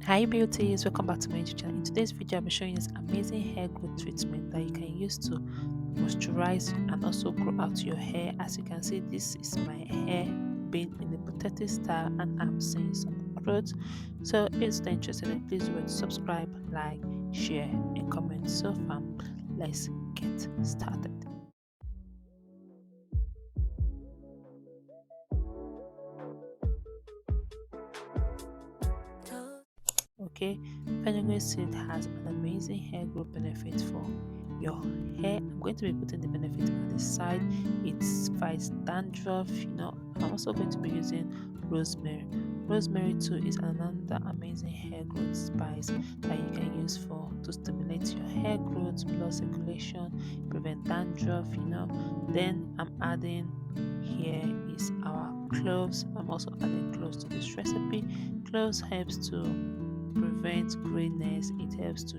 Hi beauties, welcome back to my YouTube channel. In today's video, I'll be showing you this amazing hair growth treatment that you can use to moisturize and also grow out your hair. As you can see, this is my hair being in a protective style and I'm seeing some growth. So if you're interested in, please do it, subscribe, like, share and comment. So fam, let's get started. Okay, fenugreek seed has an amazing hair growth benefit for your hair. I'm going to be putting the benefit at the side. It fights dandruff. I'm also going to be using rosemary. Rosemary too is another amazing hair growth spice that you can use for to stimulate your hair growth, blood circulation, prevent dandruff. Then I'm adding here is our cloves. I'm also adding cloves to this recipe. Cloves helps to prevent grayness. It helps to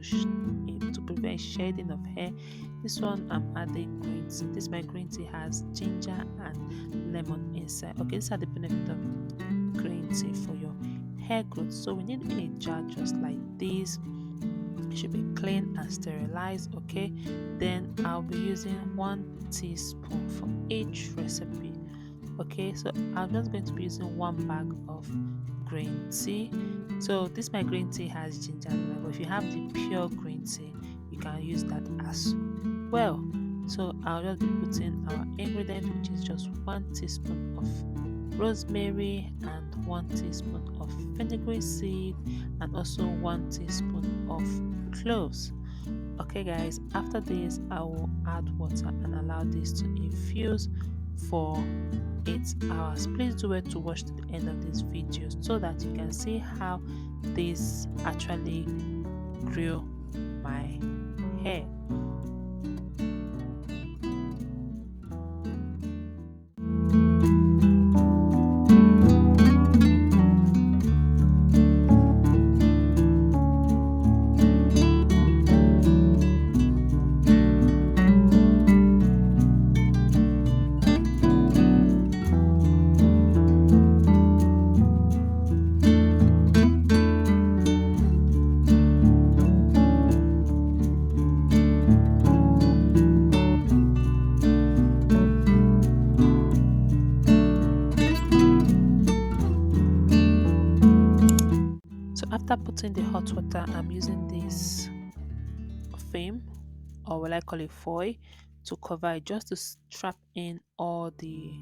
prevent shedding of hair. This one I'm adding green tea. This my green tea has ginger and lemon inside. Okay, these are the benefits of green tea for your hair growth. So we need a jar just like this. It should be clean and sterilized. Okay, then I'll be using 1 teaspoon for each recipe. Okay, so I'm just going to be using 1 bag of green tea. So this my green tea has ginger and lemon, but if you have the pure green tea you can use that as well. So I'll just be putting our ingredient, which is just 1 teaspoon of rosemary and 1 teaspoon of fenugreek seed and also 1 teaspoon of cloves. Okay guys, after this I will add water and allow this to infuse for 8 hours. Please do it to watch to the end of this video so that you can see how this actually grew my hair. So after putting the hot water, I'm using this film, or what I call it foil, to cover it, just to trap in all the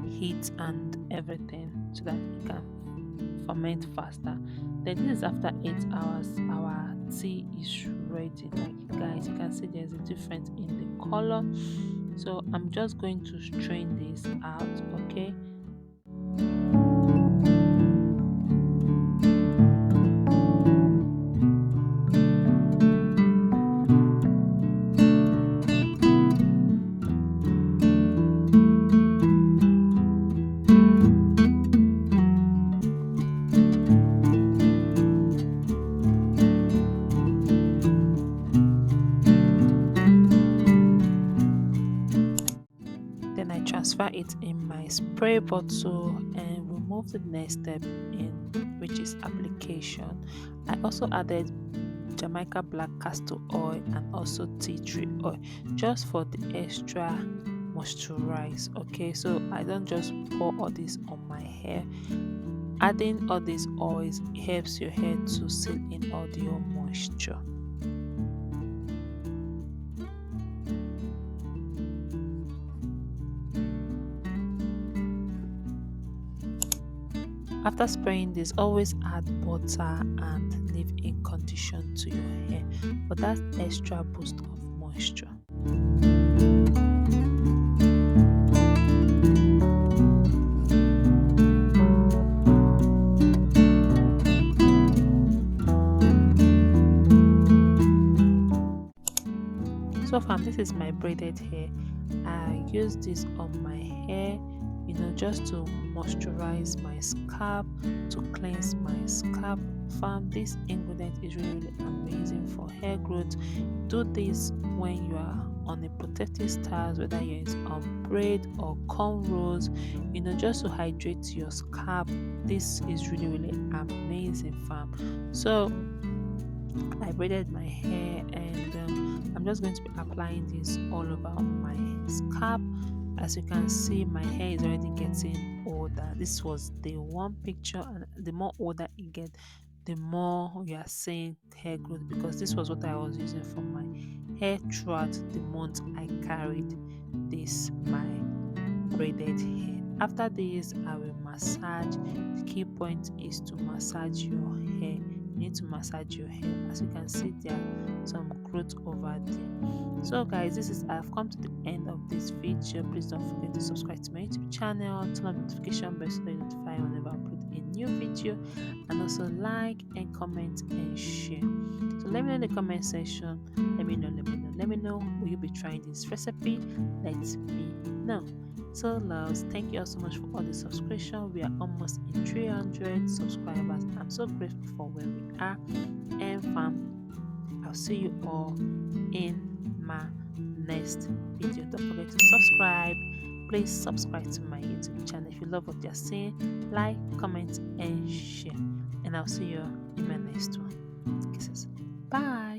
heat and everything so that it can ferment faster. Then this is after 8 hours. Our tea is ready. Like guys, you can see there's a difference in the color. So I'm just going to strain this out. Okay, then I transfer it in my spray bottle and we move to the next step, in which is application. I also added Jamaica black castor oil and also tea tree oil just for the extra moisturize. Okay, so I don't just pour all this on my hair. Adding all these oils helps your hair to seal in all the moisture. After spraying this, always add butter and leave-in condition to your hair for that extra boost of moisture. So fam, this is my braided hair. I use this on my hair. just to moisturize my scalp, to cleanse my scalp. Fam, this ingredient is really, really amazing for hair growth. Do this when you are on a protective style, whether you're on braid or cornrows, just to hydrate your scalp. This is really, really amazing, fam. So I braided my hair, and I'm just going to be applying this all over my scalp. As you can see, my hair is already getting older. This was the one picture, and the more older it gets, the more you are seeing hair growth, because this was what I was using for my hair throughout the month I carried this my braided hair. After this, I will massage. The key point is to massage your hair. You need to massage your hair. As you can see, there are some growth over there. So guys, I've come to the end of this video. Please don't forget to subscribe to my YouTube channel, turn on notification bell so that you notify whenever I upload a new video, and also like and comment and share. So let me know in the comment section. Let me know. Will you be trying this recipe? Let me know. So loves, thank you all so much for all the subscription. We are almost in 300 subscribers. I'm so grateful for where we are. And fam, I'll see you all in my next video. Don't forget to subscribe. Please subscribe to my YouTube channel. If you love what you're seeing, like, comment, and share. And I'll see you in my next one. Kisses. Bye.